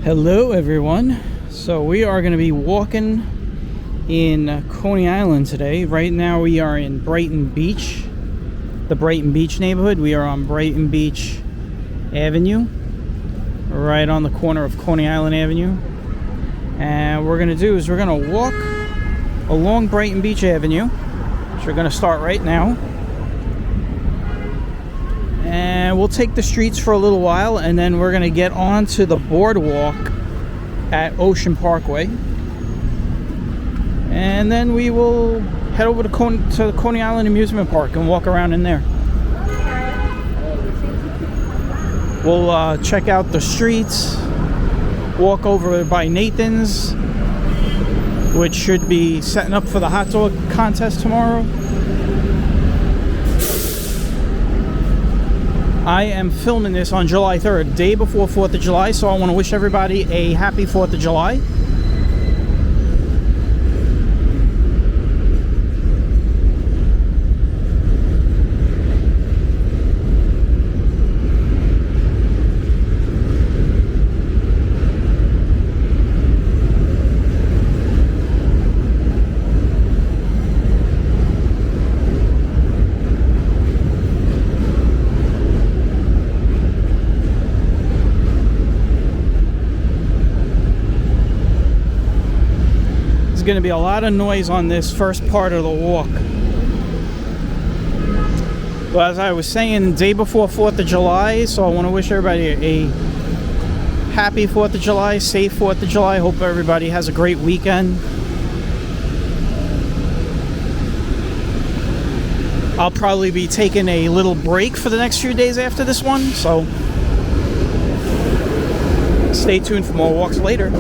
Hello everyone. So we are going to be walking in Coney Island today. Right now we are in Brighton Beach, the Brighton Beach neighborhood. We are on Brighton Beach Avenue, right on the corner of Coney Island Avenue. And what we're going to do is we're going to walk along Brighton Beach Avenue, which we're going to start right now. And we'll take the streets for a little while, and then we're going to get on to the Boardwalk at Ocean Parkway. And then we will head over to the Coney Island Amusement Park and walk around in there. We'll check out the streets, walk over by Nathan's, which should be setting up for the hot dog contest tomorrow. I am filming this on July 3rd, day before 4th of July, so I want to wish everybody a happy 4th of July. Going to be a lot of noise on this first part of the walk. Well, as I was saying, day before 4th of July, so I want to wish everybody a happy 4th of July, safe 4th of July. Hope everybody has a great weekend. I'll probably be taking a little break for the next few days after this one, so stay tuned for more walks later.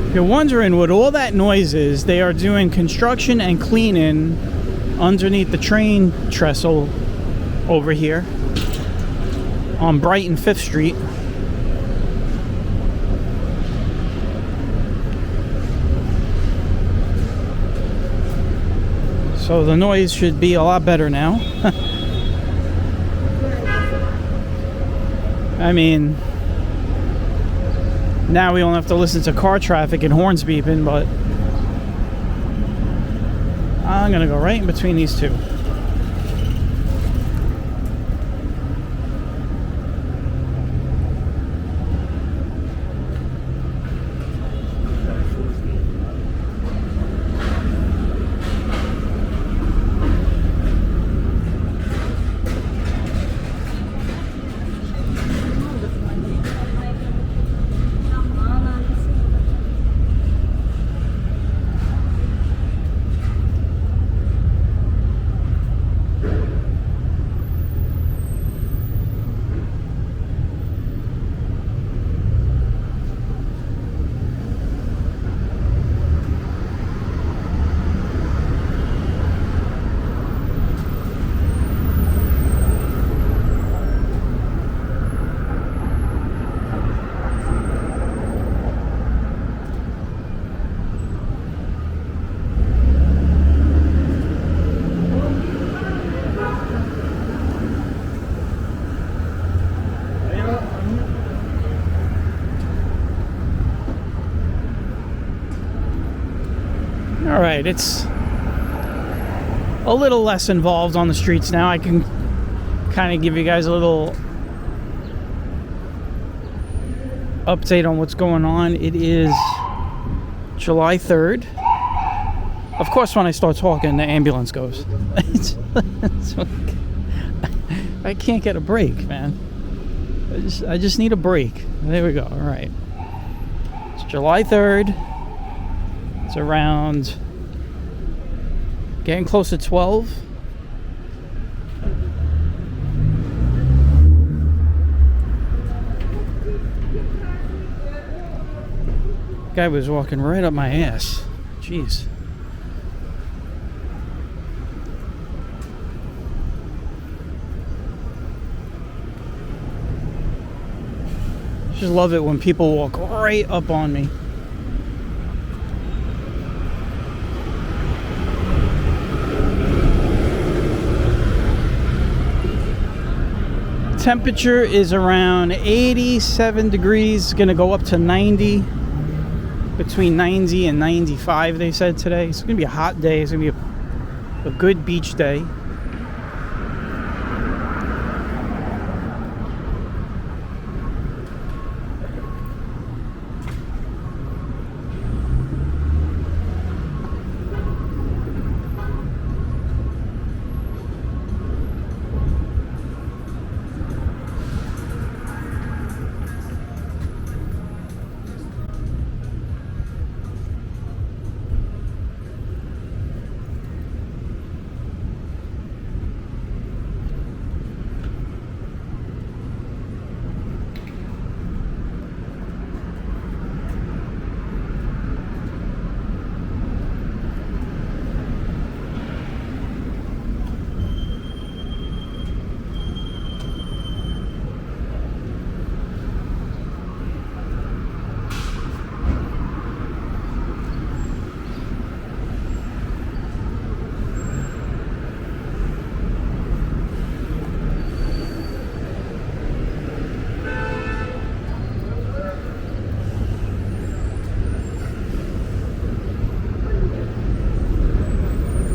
If you're wondering what all that noise is, they are doing construction and cleaning underneath the train trestle over here on Brighton 5th Street. So the noise should be a lot better now. I mean, now we don't have to listen to car traffic and horns beeping, but I'm gonna go right in between these two. All right, it's a little less involved on the streets now. I can kind of give you guys a little update on what's going on. It is July 3rd. Of course, when I start talking, the ambulance goes. I can't get a break, man. I just need a break. There we go. All right. It's July 3rd. It's around getting close to 12. Guy was walking right up my ass. Jeez. Just love it when people walk right up on me. Temperature is around 87 degrees. It's gonna go up to 90. Between 90 and 95, they said today. It's gonna be a hot day. It's gonna be a good beach day.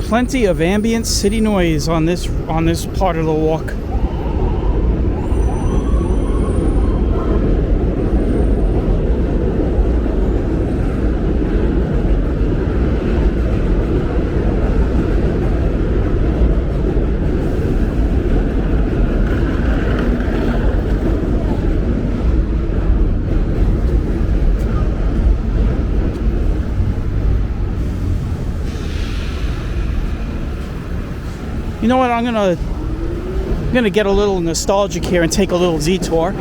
Plenty of ambient city noise on this part of the walk. You know what? I'm gonna get a little nostalgic here and take a little detour.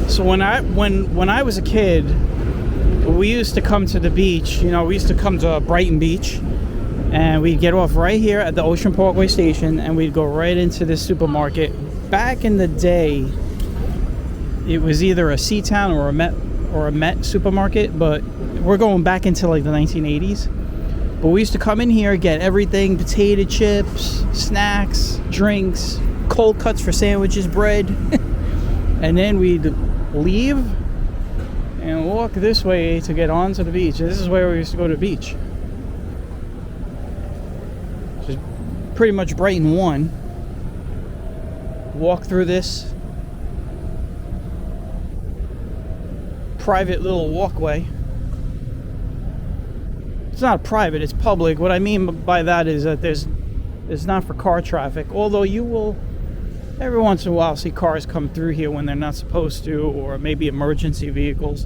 So when I was a kid, we used to come to the beach. You know, we used to come to Brighton Beach. And we'd get off right here at the Ocean Parkway station, and we'd go right into this supermarket. Back in the day, it was either a Seatown or a Met supermarket, but we're going back into like the 1980s. But we used to come in here, get everything: potato chips, snacks, drinks, cold cuts for sandwiches, bread, and then we'd leave and walk this way to get onto the beach. This is where we used to go to the beach. Pretty much Brighton 1. Walk through this private little walkway. It's not private, it's public. What I mean by that is that it's not for car traffic, although you will every once in a while see cars come through here when they're not supposed to, or maybe emergency vehicles.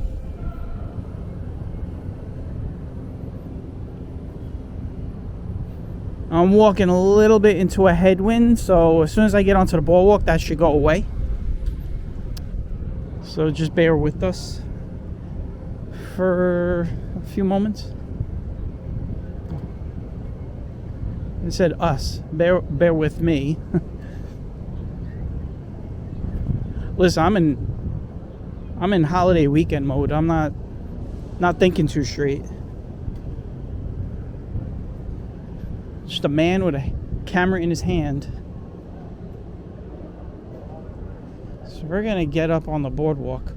I'm walking a little bit into a headwind, so as soon as I get onto the boardwalk, that should go away. So just bear with us for a few moments. It said us. Bear with me. Listen, I'm in holiday weekend mode. I'm Not thinking too straight. Just a man with a camera in his hand. So we're gonna get up on the boardwalk.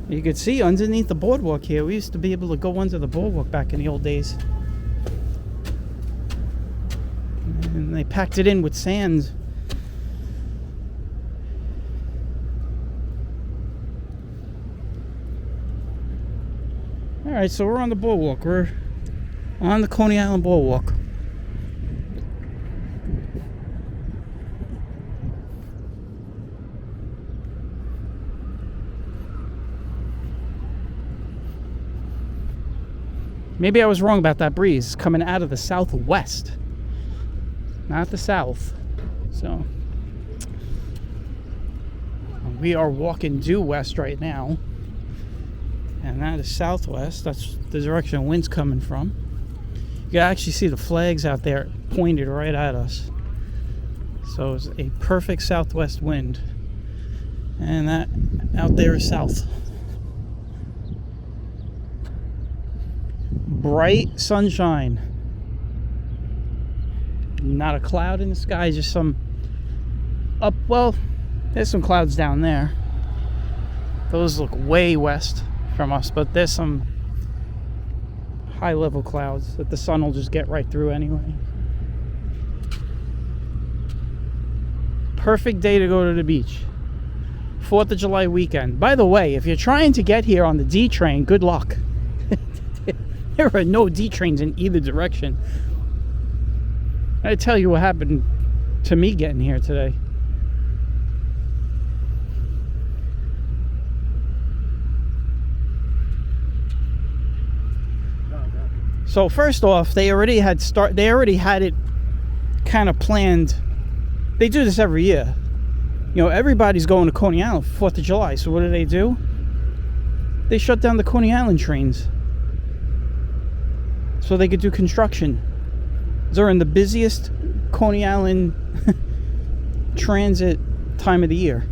You could see underneath the boardwalk here. We used to be able to go under the boardwalk back in the old days. And they packed it in with sand. Alright, so we're on the boardwalk. We're on the Coney Island boardwalk. Maybe I was wrong about that breeze coming out of the southwest, not the south. So we are walking due west right now, and that is southwest. That's the direction the wind's coming from. You can actually see the flags out there pointed right at us. So it's a perfect southwest wind, and that out there is south. Bright sunshine. Not a cloud in the sky, just some up. Well, there's some clouds down there. Those look way west from us, but there's some high level clouds that the sun will just get right through anyway. Perfect day to go to the beach. 4th of July weekend. By the way, if you're trying to get here on the D train, good luck. There are no D trains in either direction. I tell you what happened to me getting here today. So first off, they already had it kind of planned. They do this every year. You know, everybody's going to Coney Island for 4th of July. So what do? They shut down the Coney Island trains so they could do construction during the busiest Coney Island transit time of the year.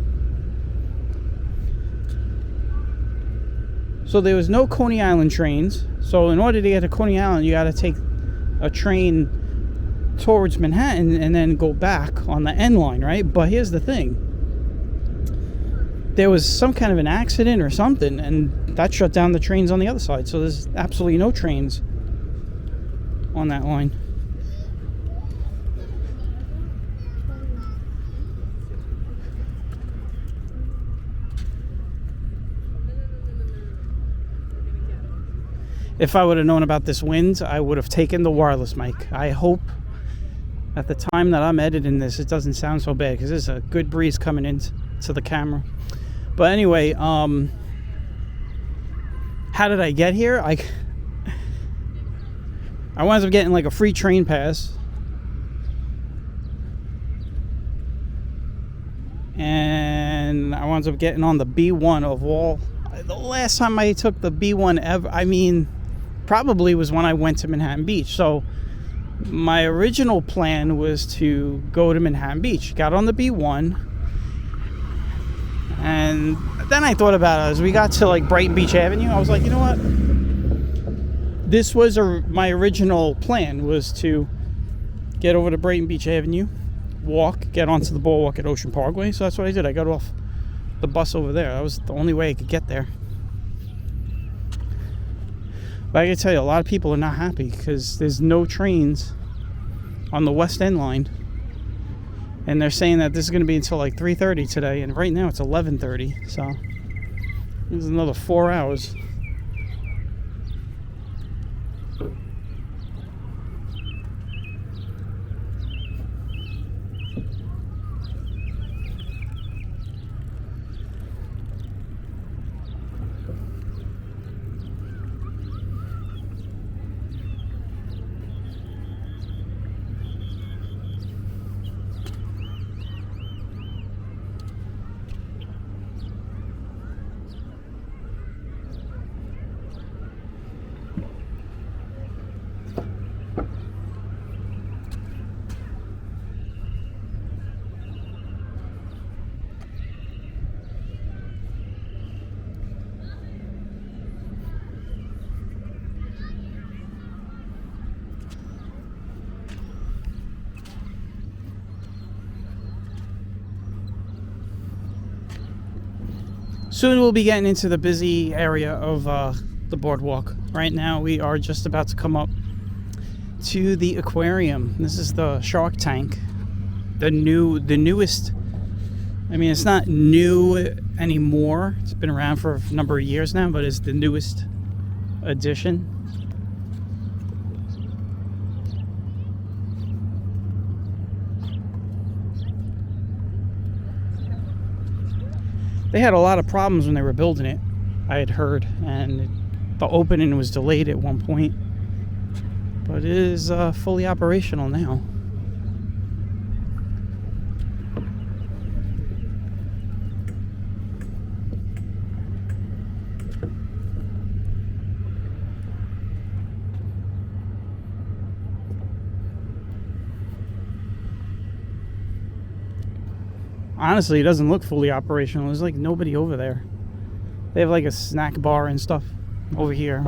So there was no Coney Island trains. So in order to get to Coney Island, you got to take a train towards Manhattan and then go back on the N line, right? But here's the thing. There was some kind of an accident or something, and that shut down the trains on the other side. So there's absolutely no trains on that line. If I would have known about this wind, I would have taken the wireless mic. I hope at the time that I'm editing this, it doesn't sound so bad, because there's a good breeze coming into the camera. But anyway, how did I get here? I wound up getting like a free train pass. And I wound up getting on the B1 of all. The last time I took the B1 ever, I mean, probably was when I went to Manhattan Beach. So my original plan was to go to Manhattan Beach. Got on the B1. And then I thought about it as we got to like Brighton Beach Avenue. I was like, you know what? This was my original plan, was to get over to Brighton Beach Avenue, walk, get onto the boardwalk at Ocean Parkway. So that's what I did. I got off the bus over there. That was the only way I could get there. But I can tell you, a lot of people are not happy because there's no trains on the West End line. And they're saying that this is going to be until like 3:30 today. And right now it's 11:30. So there's another 4 hours. Soon we'll be getting into the busy area of the boardwalk. Right now we are just about to come up to the aquarium. This is the shark tank. The newest. I mean, it's not new anymore. It's been around for a number of years now, but it's the newest addition. They had a lot of problems when they were building it, I had heard, and the opening was delayed at one point. But it is fully operational now. Honestly, it doesn't look fully operational. There's like nobody over there. They have like a snack bar and stuff over here.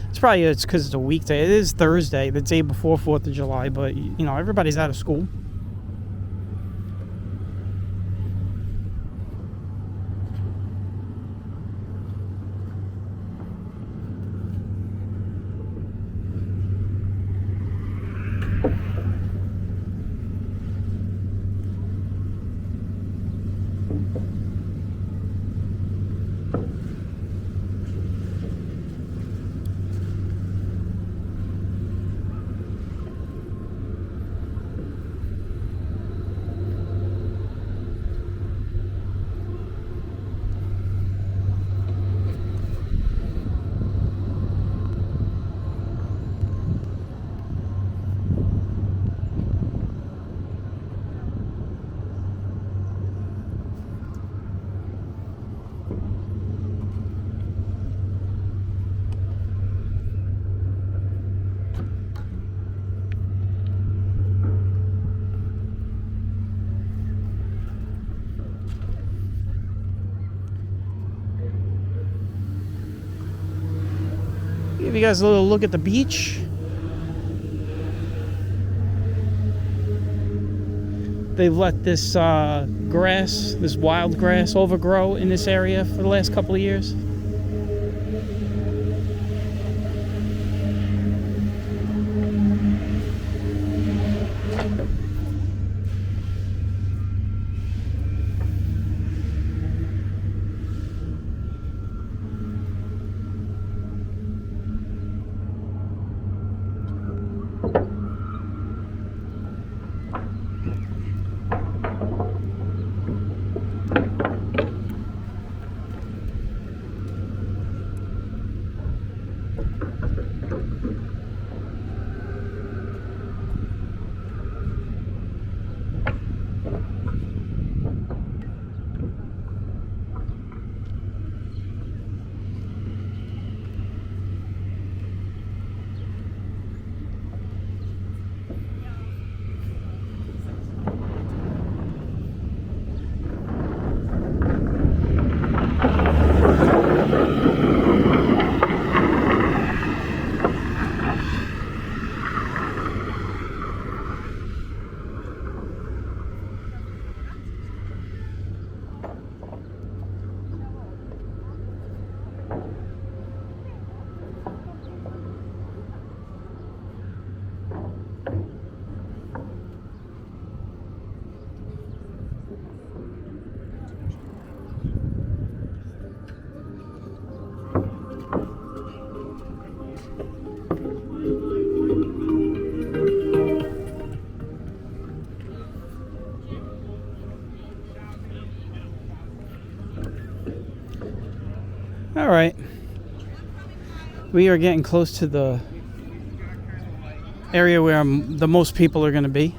It's because it's a weekday. It is Thursday, the day before 4th of July, but you know, everybody's out of school. Give you guys a little look at the beach. They've let this grass, this wild grass, overgrow in this area for the last couple of years. All right, we are getting close to the area where the most people are going to be.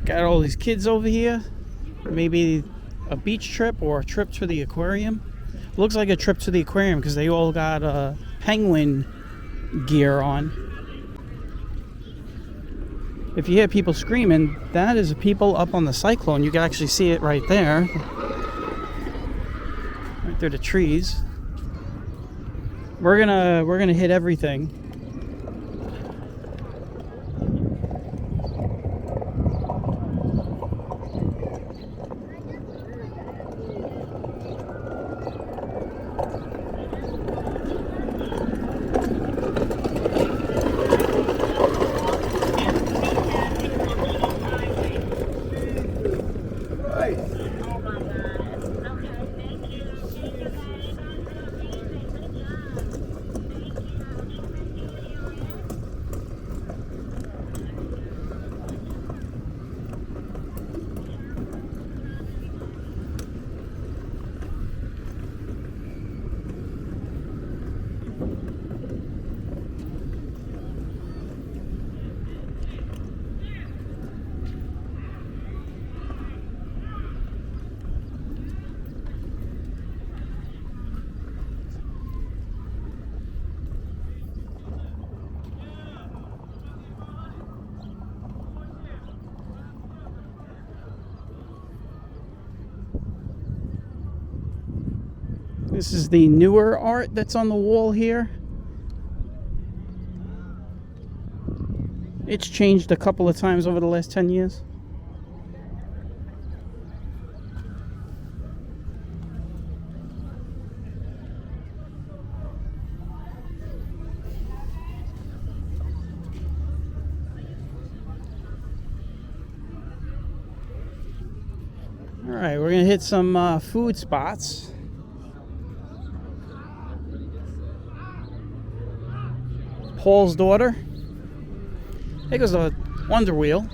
Got all these kids over here. Maybe a beach trip or a trip to the aquarium. Looks like a trip to the aquarium because they all got penguin gear on. If you hear people screaming, that is people up on the Cyclone. You can actually see it right there. Right through the trees. We're gonna hit everything. This is the newer art that's on the wall here. It's changed a couple of times over the last 10 years. All right, we're gonna hit some food spots. Paul's daughter. There goes the Wonder Wheel.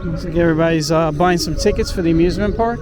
Looks like everybody's buying some tickets for the amusement park.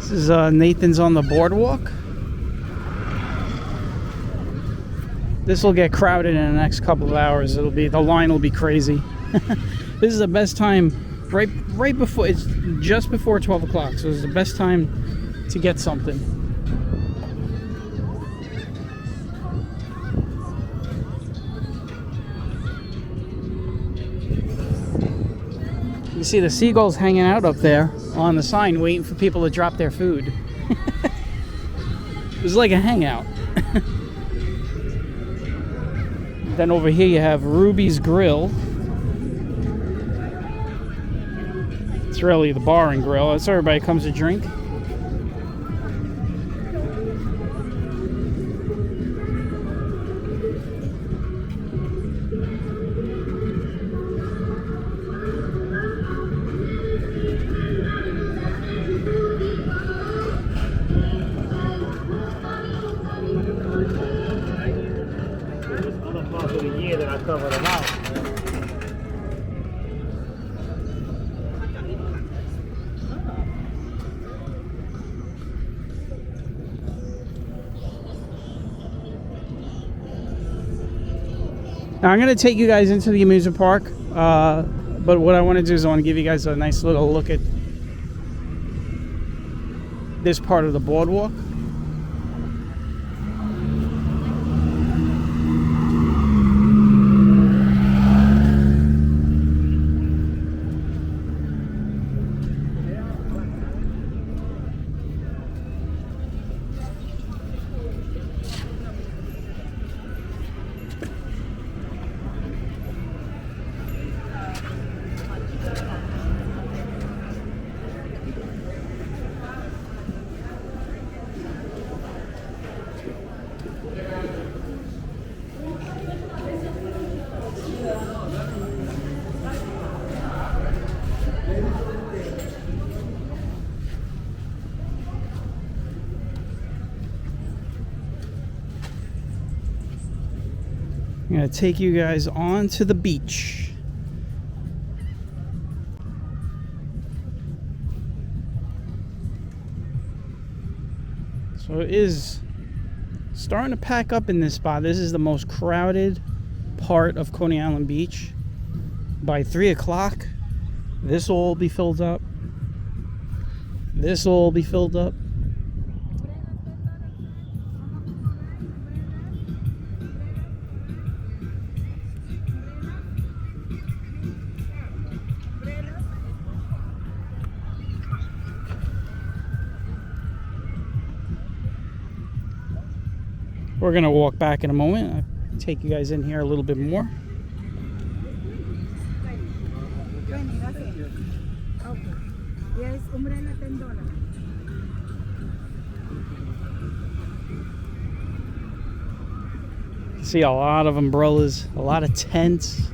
This is Nathan's on the Boardwalk. This will get crowded in the next couple of hours. The line will be crazy. This is the best time, right before, it's just before 12 o'clock, so it's the best time to get something. You see the seagulls hanging out up there on the sign waiting for people to drop their food. It was like a hangout. Then over here you have Ruby's Grill. It's really the bar and grill. That's where everybody comes to drink. Now I'm going to take you guys into the amusement park, but what I want to do is I want to give you guys a nice little look at this part of the boardwalk. I'm going to take you guys on to the beach. So it is starting to pack up in this spot. This is the most crowded part of Coney Island Beach. By 3 o'clock, this will all be filled up. This will all be filled up. We're going to walk back in a moment. I'll take you guys in here a little bit more. Yes, umbrella $10. See a lot of umbrellas, a lot of tents.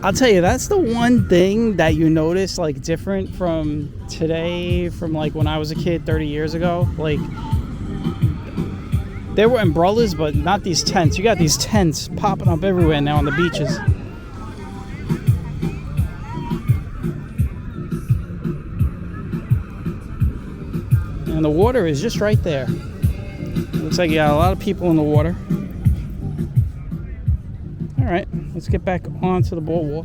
I'll tell you, that's the one thing that you notice like different from today, from like when I was a kid 30 years ago. Like, there were umbrellas, but not these tents. You got these tents popping up everywhere now on the beaches. And the water is just right there. Looks like you got a lot of people in the water. All right, let's get back onto the boardwalk.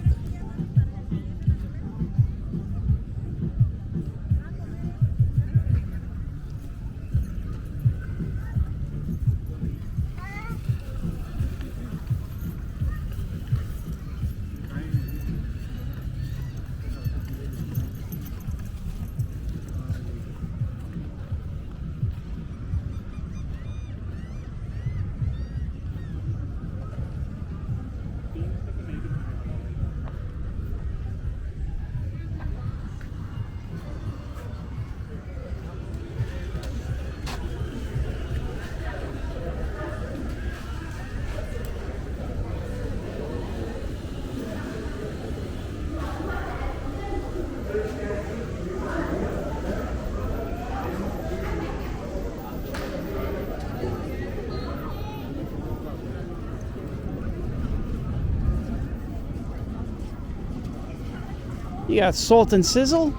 You got salt and sizzle.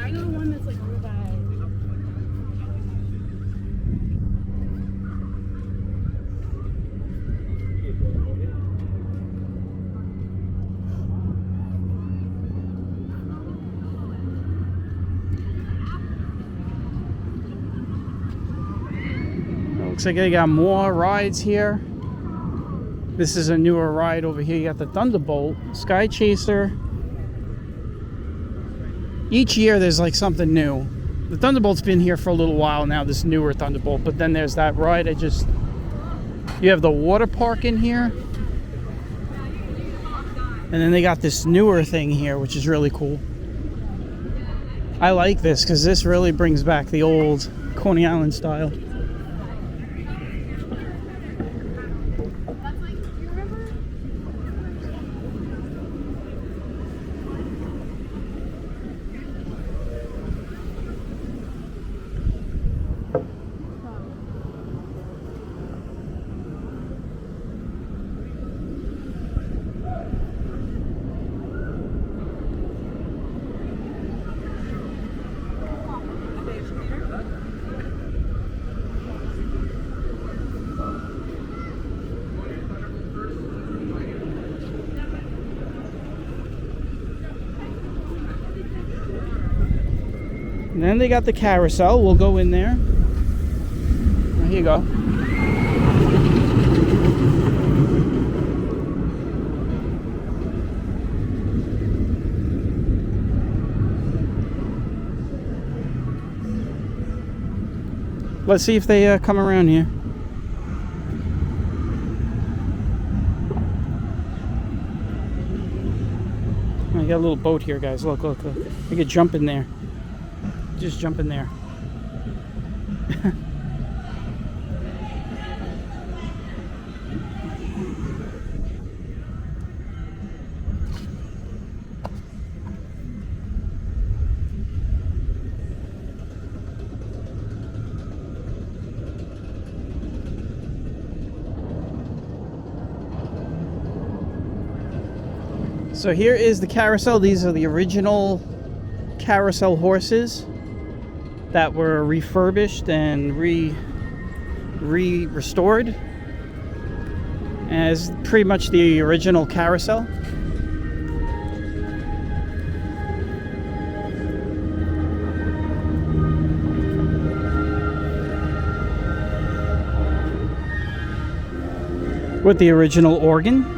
I know the one that's like over by. Looks like they got more rides here. This is a newer ride over here. You got the Thunderbolt, Sky Chaser. Each year there's like something new. The Thunderbolt's been here for a little while now, this newer Thunderbolt, but then there's that ride. You have the water park in here. And then they got this newer thing here, which is really cool. I like this because this really brings back the old Coney Island style. And then they got the carousel. We'll go in there. Here you go. Let's see if they come around here. I got a little boat here, guys. Look, look, look. You could jump in there. Just jump in there. So here is the carousel. These are the original carousel horses that were refurbished and restored as pretty much the original carousel. With the original organ.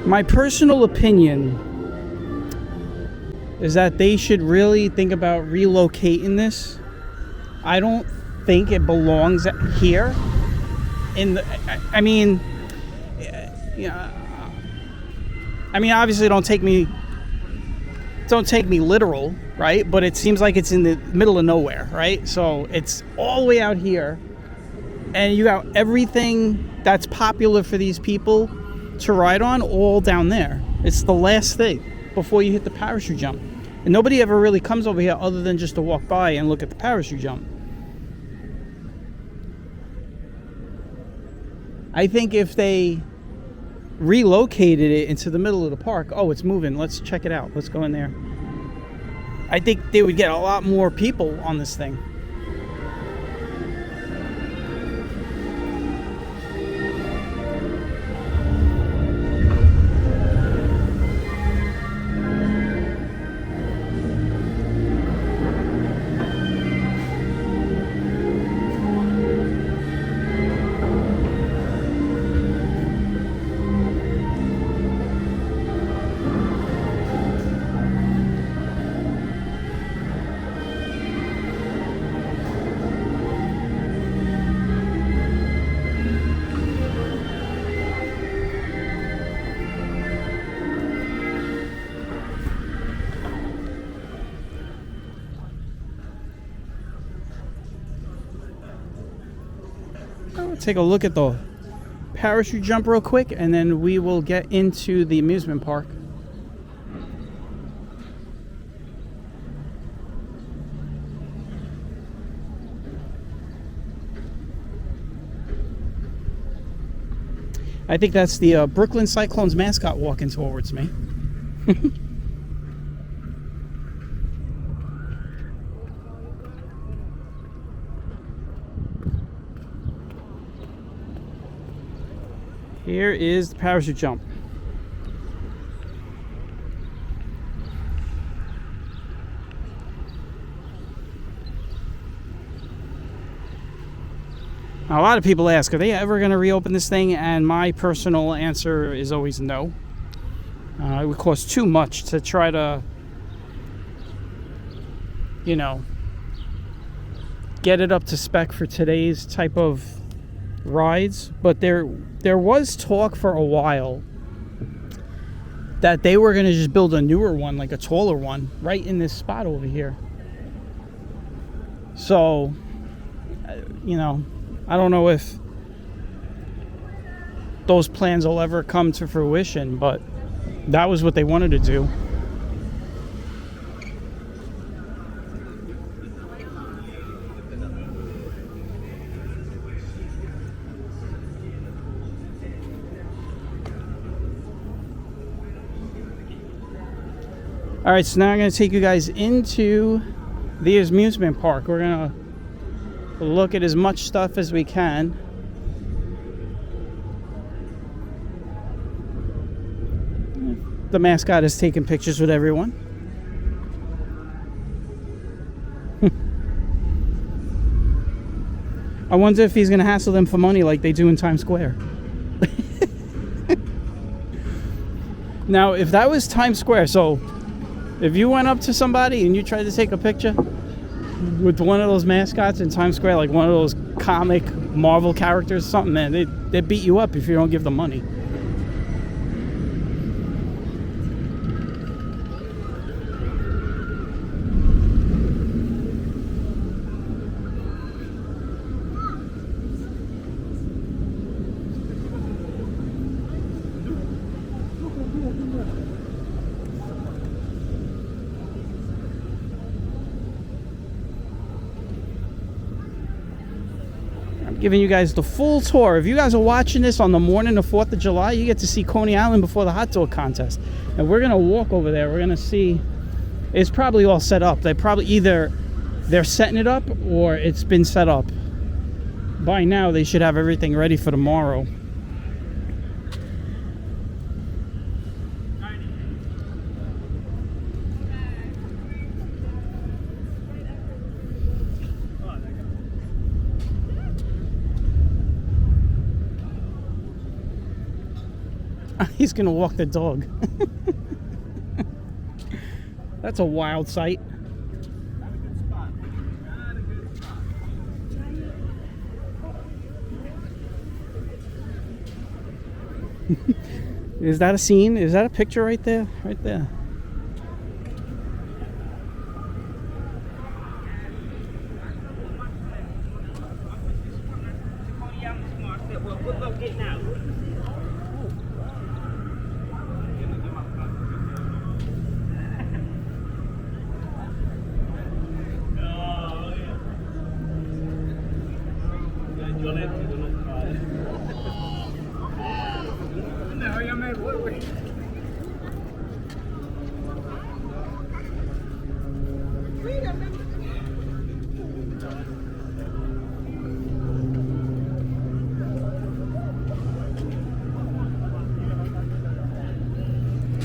My personal opinion is that they should really think about relocating this. I don't think it belongs here. I mean, obviously don't take me literal, right? But it seems like it's in the middle of nowhere, right? So it's all the way out here, and you got everything that's popular for these people to ride on all down there. It's the last thing before you hit the parachute jump, and nobody ever really comes over here other than just to walk by and look at the parachute jump. I think if they relocated it into the middle of the park, oh, it's moving, let's check it out, let's go in there, I think they would get a lot more people on this thing. Take a look at the parachute jump real quick, and then we will get into the amusement park. I think that's the Brooklyn Cyclone's mascot walking towards me. Here is the parachute jump. Now, a lot of people ask, are they ever going to reopen this thing? And my personal answer is always no. It would cost too much to try to, get it up to spec for today's type of rides. But there was talk for a while that they were going to just build a newer one, like a taller one, right in this spot over here. So, I don't know if those plans will ever come to fruition, but that was what they wanted to do. All right, so now I'm going to take you guys into the amusement park. We're going to look at as much stuff as we can. The mascot is taking pictures with everyone. I wonder if he's going to hassle them for money like they do in Times Square. Now, if that was Times Square, so if you went up to somebody and you tried to take a picture with one of those mascots in Times Square, like one of those comic Marvel characters or something, man, they'd beat you up if you don't give them money. Giving you guys the full tour. If you guys are watching this on the morning of 4th of July, you get to see Coney Island before the hot dog contest. And we're gonna walk over there. We're gonna see. It's probably all set up. They probably either they're setting it up or it's been set up. By now they should have everything ready for tomorrow. He's gonna walk the dog. That's a wild sight. Is that a scene? Is that a picture right there? Right there.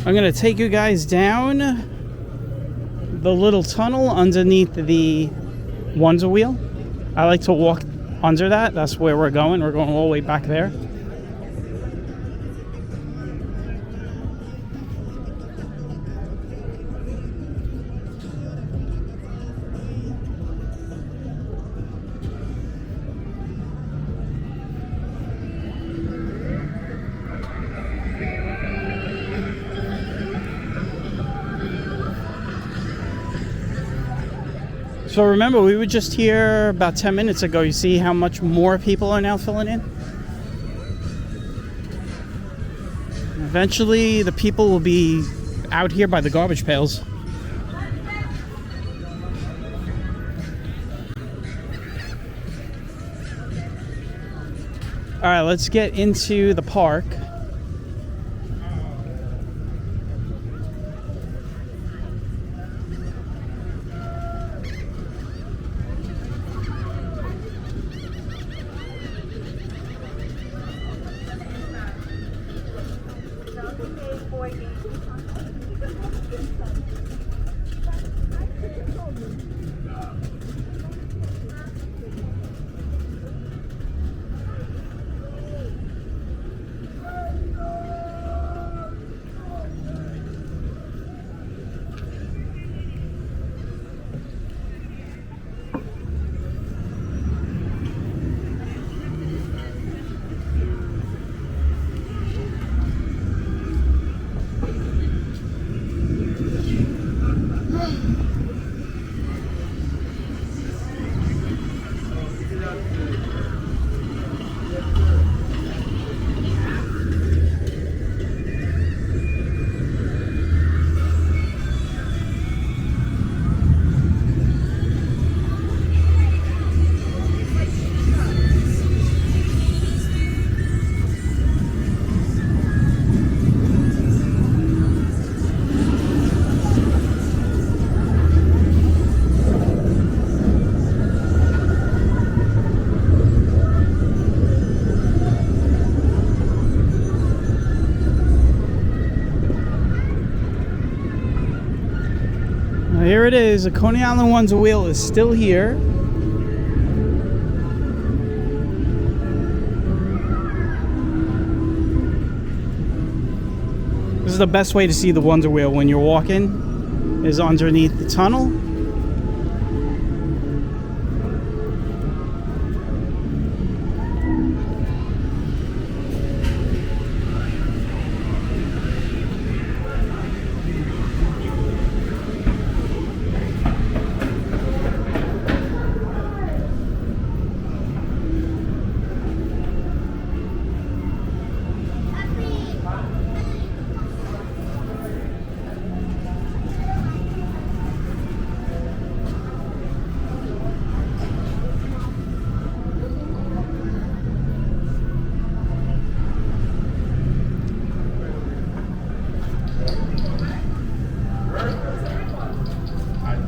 I'm going to take you guys down the little tunnel underneath the Wonder Wheel. I like to walk under that. That's where we're going. We're going all the way back there. So remember, we were just here about 10 minutes ago. You see how much more people are now filling in? Eventually, the people will be out here by the garbage pails. All right, let's get into the park. here it is. The Coney Island Wonder Wheel is still here. This is the best way to see the Wonder Wheel when you're walking, is underneath the tunnel.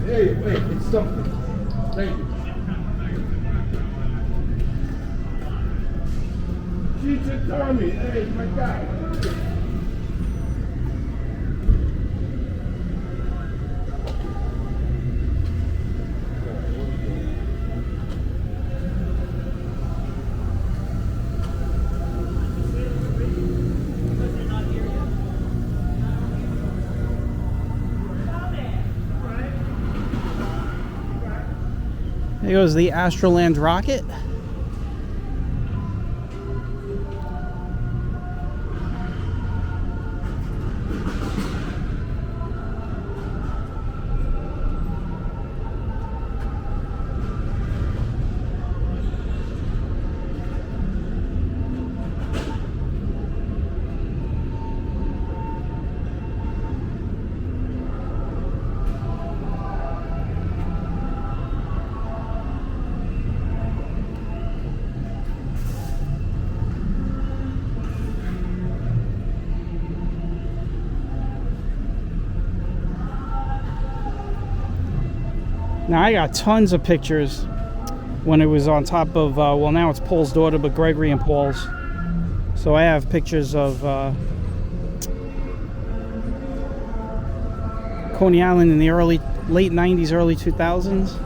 Hey, wait, it's something. Thank you. She just told me, hey, my guy. There goes the Astroland rocket. Now I got tons of pictures when it was on top of, well now it's Paul's daughter, but Gregory and Paul's. So I have pictures of Coney Island in the late 90s, early 2000s.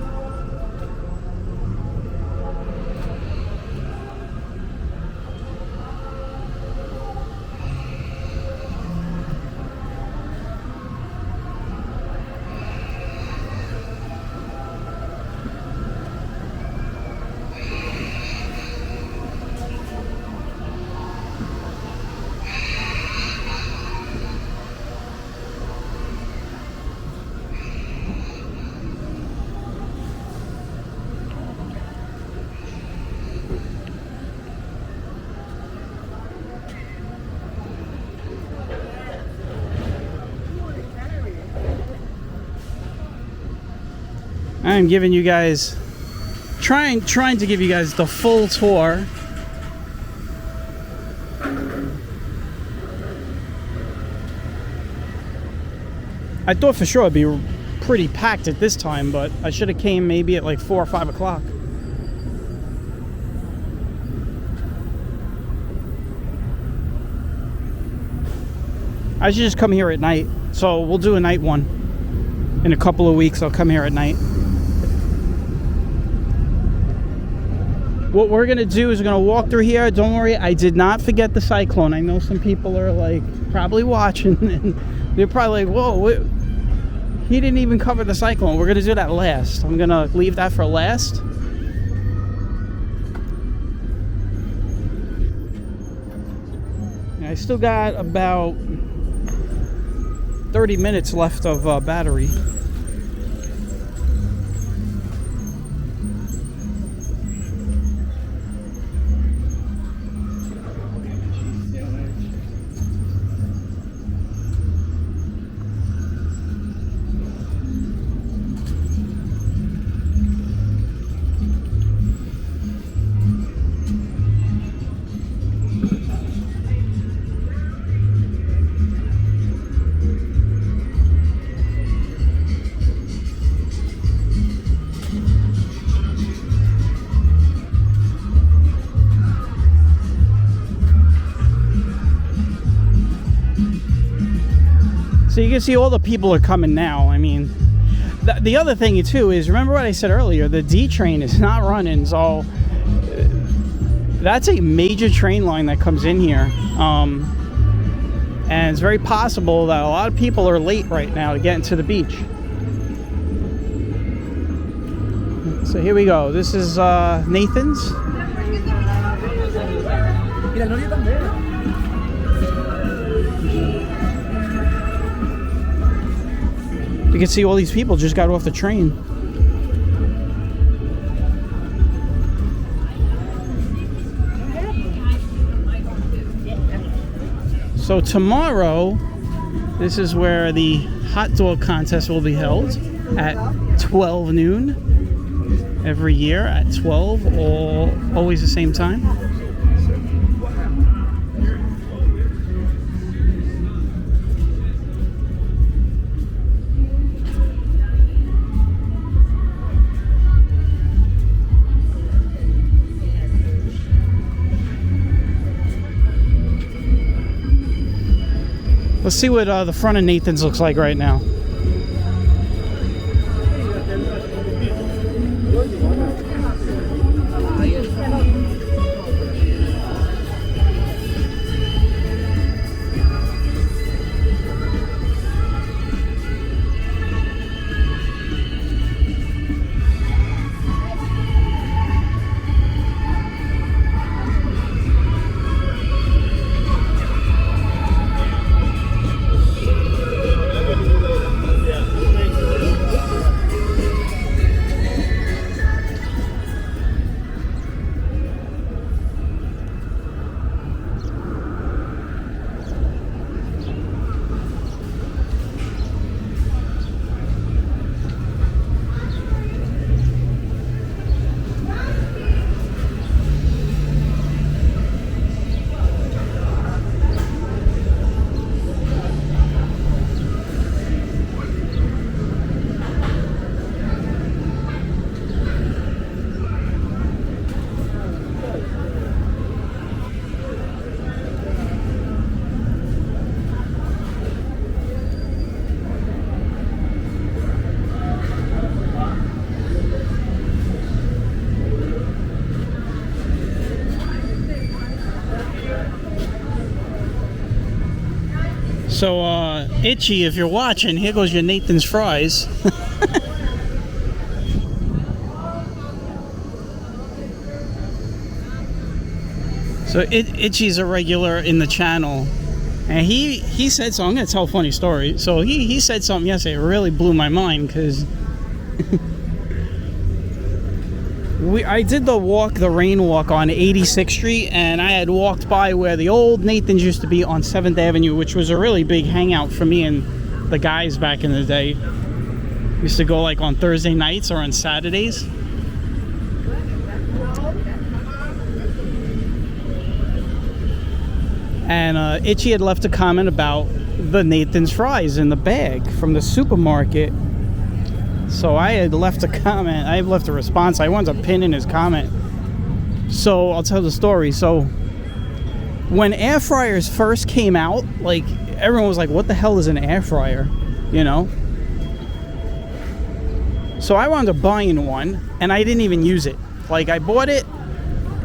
I'm giving you guys, trying to give you guys the full tour. I thought for sure it'd be pretty packed at this time, but I should have came maybe at like 4 or 5 o'clock. I should just come here at night. So we'll do a night one. In a couple of weeks, I'll come here at night. What we're gonna do is we're gonna walk through here. Don't worry, I did not forget the Cyclone. I know some people are like probably watching and they're probably like, whoa, he didn't even cover the Cyclone. We're gonna do that last. I'm gonna leave that for last. I still got about 30 minutes left of battery. So you can see all the people are coming now. I mean, the other thing too is, remember what I said earlier, the D train is not running, so that's a major train line that comes in here. And it's very possible that a lot of people are late right now to get into the beach. So here we go. This is Nathan's. You can see all these people just got off the train. So tomorrow, this is where the hot dog contest will be held at 12 noon every year at 12, always the same time. Let's see what the front of Nathan's looks like right now. So, Itchy, if you're watching, here goes your Nathan's fries. So, Itchy's a regular in the channel. And he said so. I'm going to tell a funny story. So, he said something yesterday. It really blew my mind because I did the rain walk on 86th Street, and I had walked by where the old Nathan's used to be on 7th Avenue, which was a really big hangout for me and the guys back in the day. We used to go like on Thursday nights or on Saturdays. And Itchy had left a comment about the Nathan's fries in the bag from the supermarket. So I had left a comment, I had left a response. I wanted to pin in his comment. So I'll tell the story. So when air fryers first came out, like everyone was like, what the hell is an air fryer? You know? So I wound up buying one and I didn't even use it. Like I bought it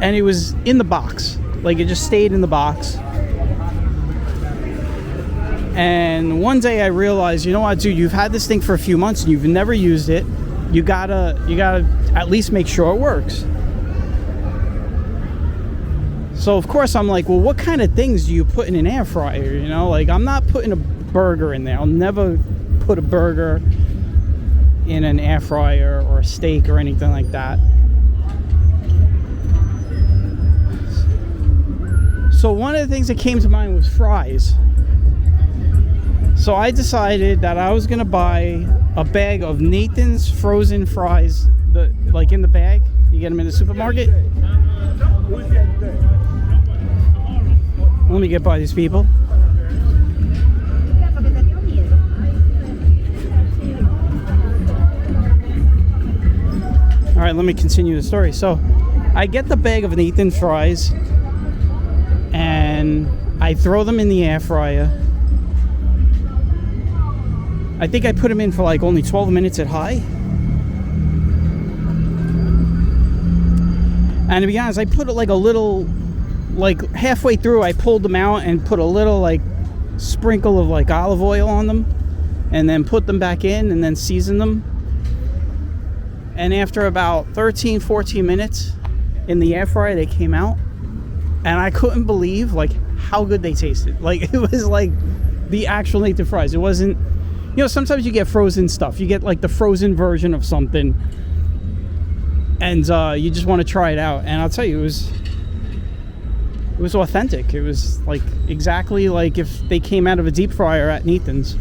and it was in the box. Like it just stayed in the box. And one day I realized, you know what, dude, you've had this thing for a few months and you've never used it. You gotta at least make sure it works. So of course I'm like, well, what kind of things do you put in an air fryer? You know, like I'm not putting a burger in there. I'll never put a burger in an air fryer or a steak or anything like that. So one of the things that came to mind was fries. So I decided that I was gonna buy a bag of Nathan's frozen fries, like in the bag. You get them in the supermarket. Let me get by these people. All right, let me continue the story. So I get the bag of Nathan's fries and I throw them in the air fryer. I think I put them in for like only 12 minutes at high. And to be honest, I put it like a little, like halfway through, I pulled them out and put a little like sprinkle of like olive oil on them, and then put them back in and then season them. And after about 13-14 minutes in the air fryer, they came out, and I couldn't believe like how good they tasted. Like it was like the actual native fries. It wasn't, you know, sometimes you get frozen stuff, you get like the frozen version of something, and you just want to try it out. And I'll tell you, it was authentic. It was like exactly like if they came out of a deep fryer at Nathan's.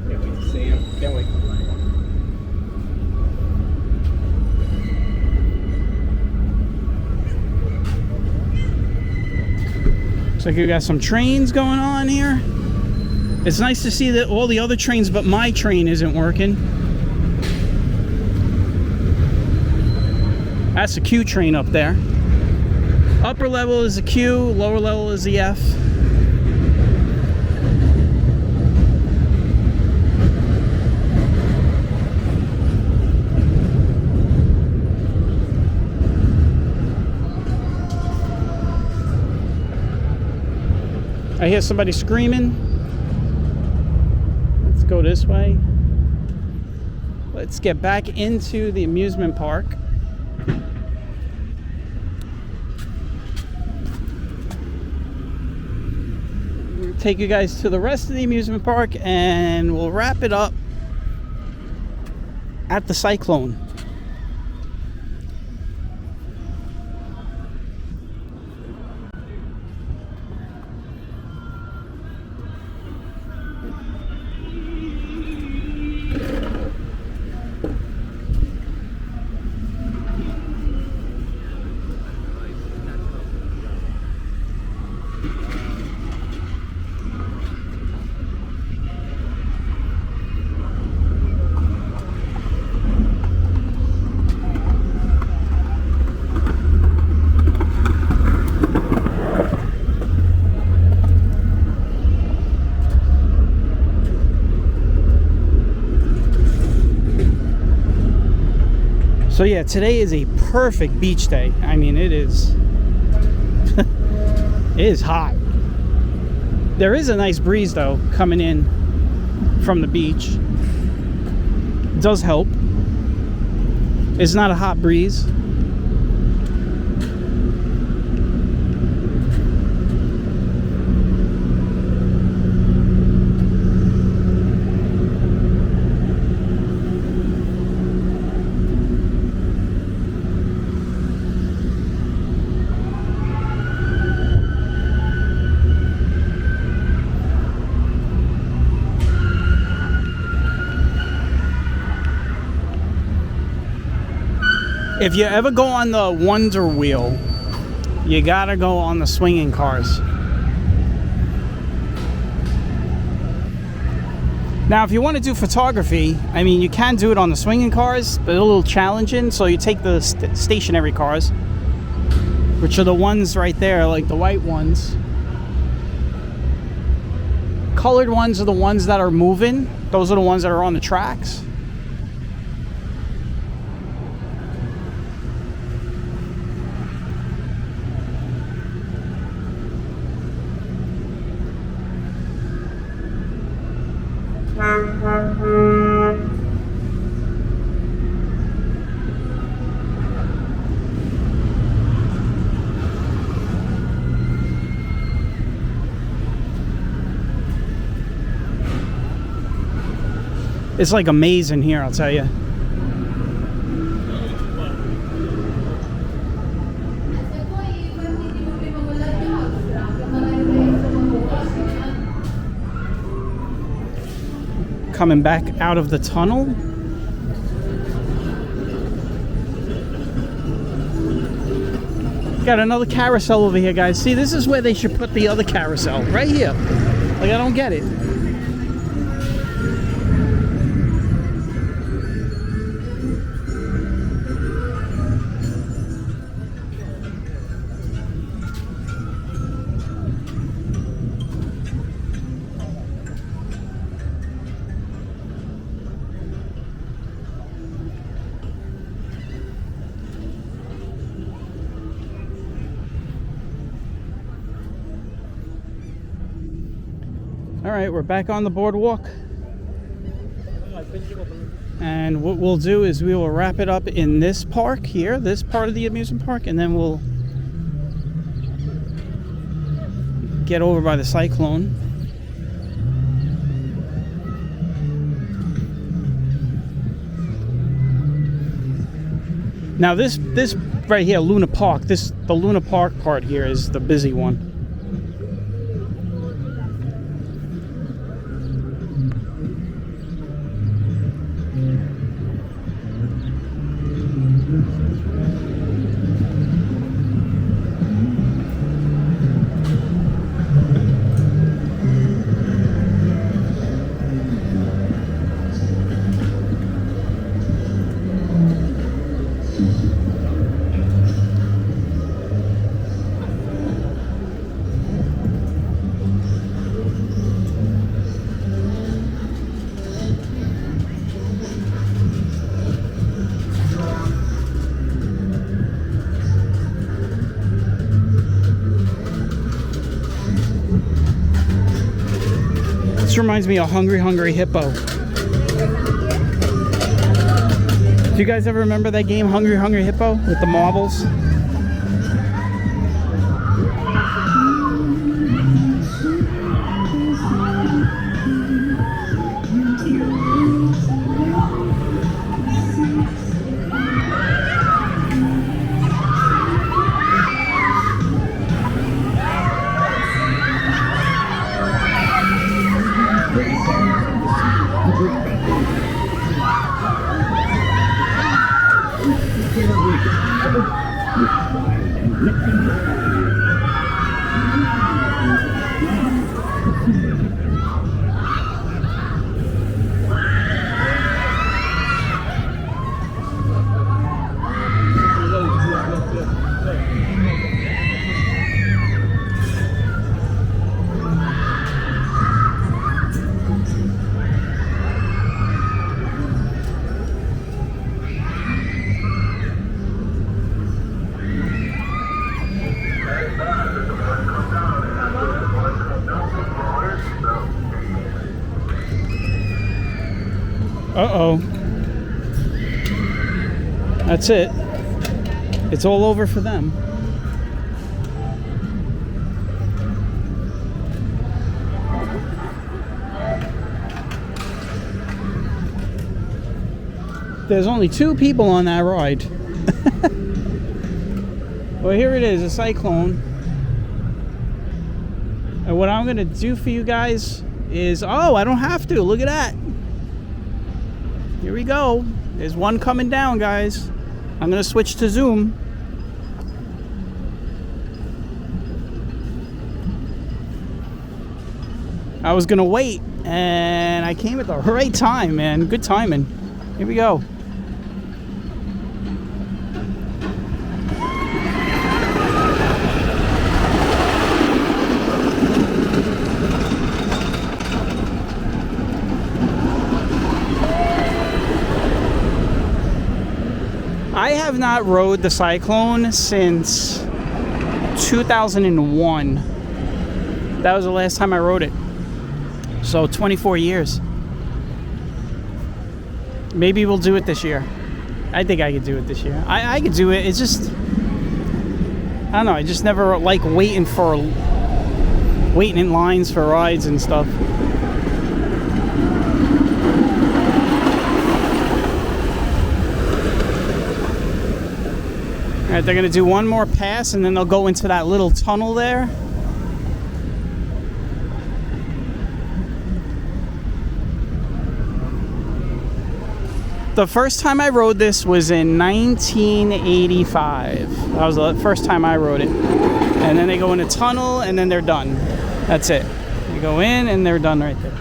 Can't wait to see him. Can't wait. Looks like you got some trains going on here. It's nice to see that all the other trains but my train isn't working. That's the Q train up there. Upper level is the Q, lower level is the F. I hear somebody screaming. Let's go this way. Let's get back into the amusement park. We'll take you guys to the rest of the amusement park, and we'll wrap it up at the Cyclone. So yeah, today is a perfect beach day. I mean, it is it is hot. There is a nice breeze though coming in from the beach. It does help. It's not a hot breeze. If you ever go on the Wonder Wheel, you gotta go on the swinging cars. Now, if you want to do photography, I mean, you can do it on the swinging cars, but a little challenging. So you take the stationary cars, which are the ones right there, like the white ones. Colored ones are the ones that are moving. Those are the ones that are on the tracks. It's like a maze in here, I'll tell you. Coming back out of the tunnel. Got another carousel over here, guys. See, this is where they should put the other carousel. Right here. Like, I don't get it. right, we're back on the boardwalk. And what we'll do is we will wrap it up in this park here, this part of the amusement park, and then we'll get over by the Cyclone. Now this right here, Luna Park, the Luna Park part here is the busy one. This reminds me of Hungry Hungry Hippo. Do you guys ever remember that game, Hungry Hungry Hippo, with the marbles? Uh-oh. That's it. It's all over for them. There's only 2 people on that ride. Well, here it is, a Cyclone. And what I'm going to do for you guys is... Oh, I don't have to. Look at that. Here we go. There's one coming down, guys. I'm going to switch to zoom. I was going to wait, and I came at the right time, man. Good timing. Here we go. I have not rode the Cyclone since 2001. That was the last time I rode it. So 24 years. Maybe we'll do it this year. I think I could do it this year. I could do it. It's just, I don't know. I just never like waiting in lines for rides and stuff. All right, they're gonna do one more pass and then they'll go into that little tunnel there. The first time I rode this was in 1985. That was the first time I rode it. And then they go in a tunnel and then they're done. That's it. You go in and they're done right there.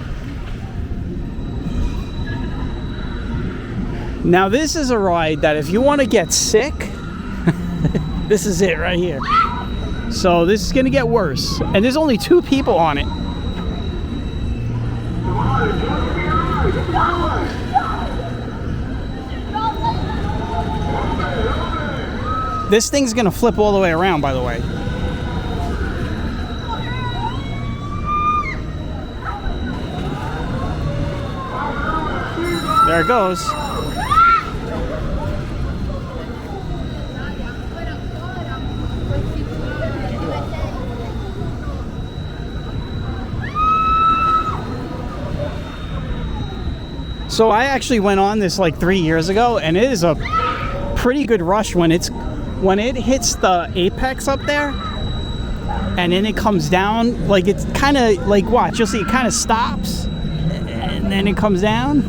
Now this is a ride that if you want to get sick, this is it right here. So this is gonna get worse. And there's only 2 people on it. This thing's gonna flip all the way around, by the way. There it goes. So I actually went on this like 3 years ago, and it is a pretty good rush when it hits the apex up there, and then it comes down. Like, it's kind of like, watch, you'll see it kind of stops, and then it comes down.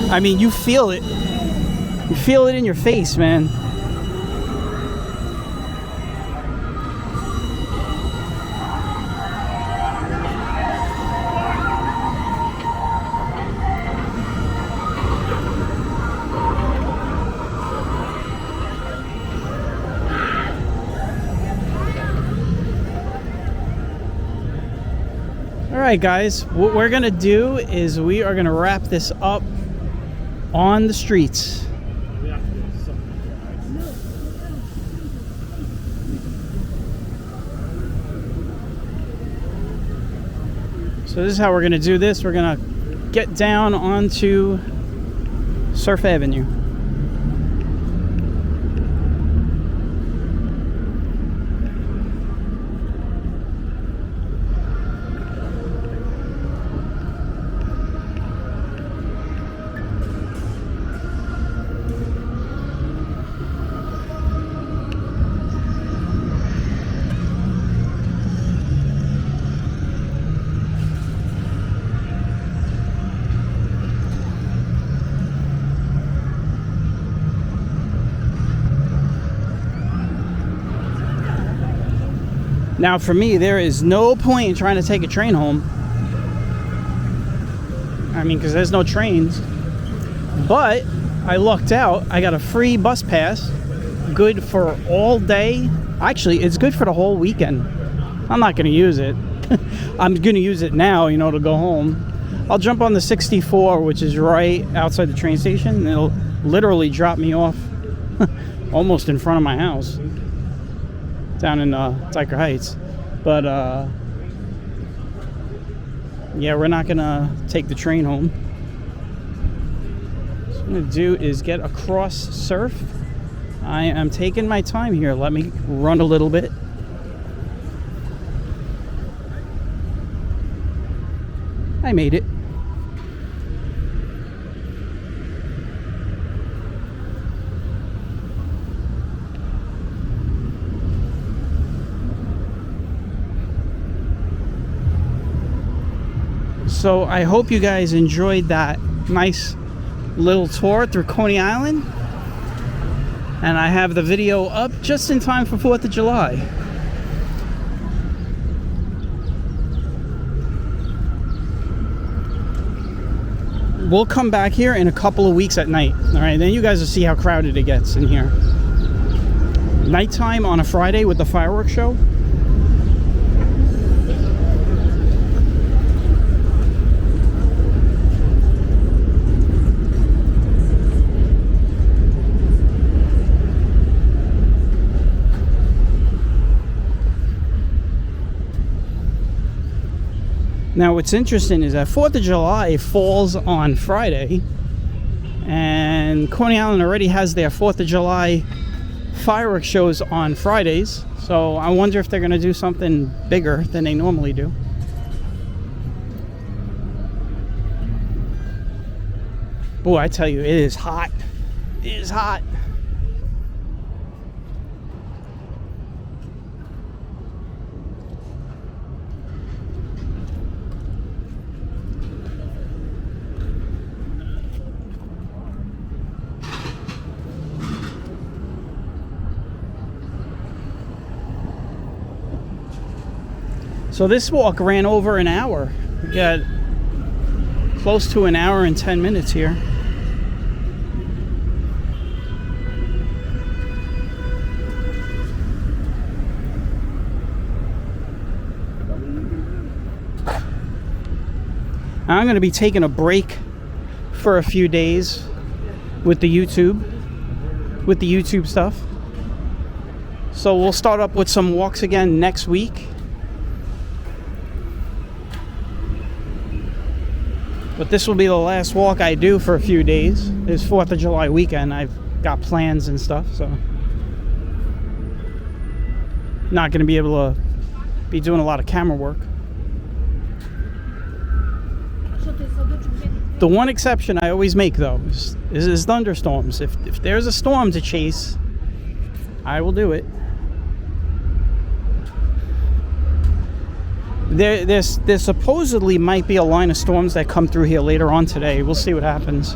I mean, you feel it. You feel it in your face, man. Alright guys, what we're gonna do is we are gonna wrap this up on the streets. So this is how we're gonna do this. We're gonna get down onto Surf Avenue. Now for me, there is no point in trying to take a train home. I mean, because there's no trains. But I lucked out. I got a free bus pass. Good for all day. Actually, it's good for the whole weekend. I'm not going to use it. I'm going to use it now, you know, to go home. I'll jump on the 64, which is right outside the train station. And it'll literally drop me off almost in front of my house. Down in Tiker Heights. But yeah, we're not gonna take the train home. What I'm gonna do is get across Surf. I am taking my time here. Let me run a little bit. I made it. So I hope you guys enjoyed that nice little tour through Coney Island. And I have the video up just in time for 4th of July. We'll come back here in a couple of weeks at night. All right, then you guys will see how crowded it gets in here. Nighttime on a Friday with the fireworks show. Now what's interesting is that 4th of July falls on Friday, and Coney Island already has their 4th of July fireworks shows on Fridays, so I wonder if they're going to do something bigger than they normally do. Oh, I tell you, it is hot. It is hot. So this walk ran over an hour. We got close to an hour and 10 minutes here. I'm going to be taking a break for a few days with the YouTube stuff. So we'll start up with some walks again next week. But this will be the last walk I do for a few days. It's 4th of July weekend. I've got plans and stuff, so not going to be able to be doing a lot of camera work. The one exception I always make, though, is thunderstorms. If there's a storm to chase, I will do it. There supposedly might be a line of storms that come through here later on today. We'll see what happens.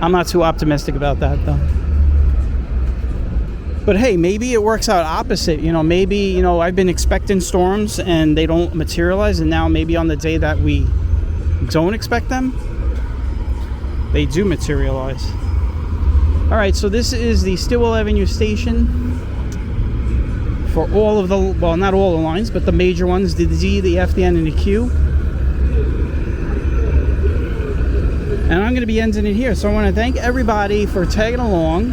I'm not too optimistic about that, though. But hey, maybe it works out opposite. You know, maybe, you know, I've been expecting storms and they don't materialize, and now maybe on the day that we don't expect them, they do materialize. All right, so this is the Stillwell Avenue station for all of the, well, not all the lines, but the major ones, the Z, the F, the N, and the Q. And I'm going to be ending it here. So I want to thank everybody for tagging along,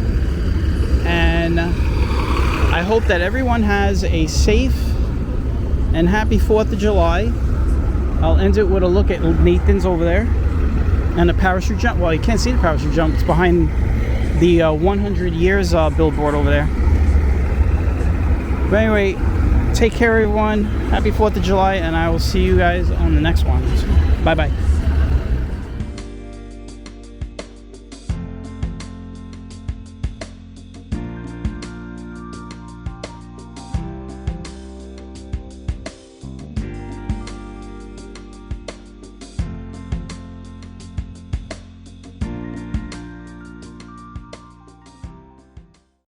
and I hope that everyone has a safe and happy 4th of July. I'll end it with a look at Nathan's over there and the parachute jump. Well, you can't see the parachute jump. It's behind the 100 years billboard over there. But anyway, take care, everyone. Happy 4th of July, and I will see you guys on the next one. Bye-bye.